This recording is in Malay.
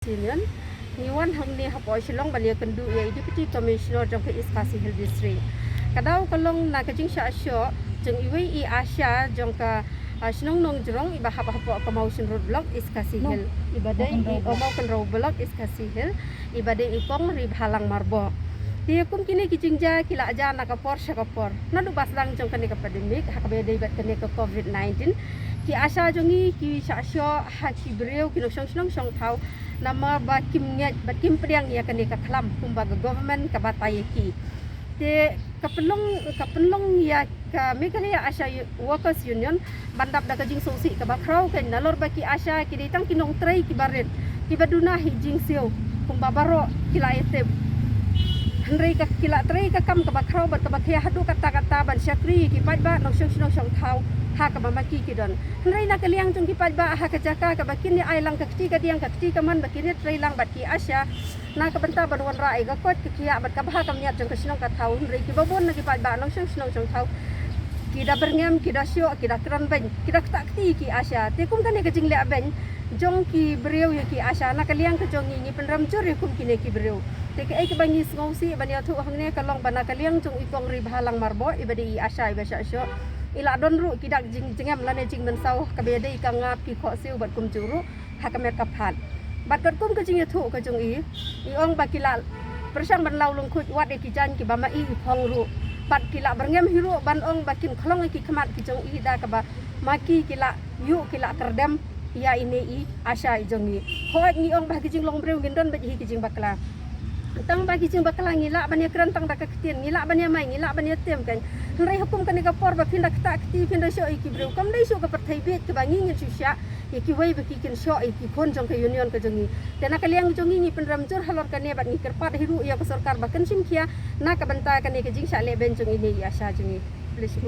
Sinian, Niwan Hangni Hapoy Shillong Balia can do a deputy commissioner of the Iskasi Hill District. Kadau Kalong Nakajing Sha Shaw, Jung Iwe Asha, Jonka Shnong Nong Jurong, Iba Hapo Promotion Road Block, Iskasi Hill, Ibade Omokan Road Block, Iskasi Hill, Ibade Ipong, Rib Halang Marbo. Dia kum kini kijingja kila aja nakapor syakapor. Nadu baslang jong kanika pandemik hakabede bat kanika COVID-19. Ki asa jongi ki syasyo haki breu ki nong song thau nama bakim nyat bakim priang ya kanika klam kumbaga government kabatai ki. Te kapelong ya ka Meghalaya Asha Workers Union bandap da kajing sosi ka bakrau kan nalor baki Asha ki ditang kinong tray ki baret ki baduna hijing siu kumbabaro kila etem. Henry ka kila tray ka kam ka bakrau bat ka bakya hadu kata-kata ban syakri ki padba no song thau ha ka mamaki ki don Henry na kaliang jong ki padba ha ka jaka ka bakin ni ai lang ka kti ka diang ka kti ka man bakin ni tray lang bat ki Asha na ka banta banwan rai ka kot ki kiya bat ka bah ka miat jong ka sinong ka thau Henry ki babon na ki padba no song thau ki da berngam ki da syo ki da kran ben ki da tak kti ki Asha te kum kan ni ka jing le ben jong ki breu ya ki Asha na kaliang ka jong ni penram jur kum ki ne ki breu te ke ai ka bangi ngausi bani athu hangne kalong bana kaliang jong ikong ri bahalang marbo ibadi Asha iba syo ila don ru ki dak jing jingam lane jing ben sau ka be dei ka ngap ki kho siu bat kum juru ha ka mer ka phat bat kat kum ka jing athu ka jong i ong ba kilal persang ban law lung khuj wat e ki jan ki ba ma i phong ru bat kila berngem hiru ban ong bakin khlong ki khamat ki jong i da ka ba maki kila yu kila kerdem ya ini i Asha jong i hoi ni ong ba ki jing long breu gendon ba hi ki jing bakla tang bagi jing bakala ngila bania kerantang dak ketien ngila bania mai ngila bania tem kan nrai hukum kan ka por ba pinda kta kti pinda syo iki breu kam dai syo ka perthai bet ka bangi ngi susya iki wai ba ki kin syo iki kon jong ka union ka jongi tena kaliang jongi ni penram jur halor kan ne bat ngi kerpat hiru ya ka sarkar ba kan sim khia na ka banta kan ne ka jing sha le ben jong ini Asha jongi please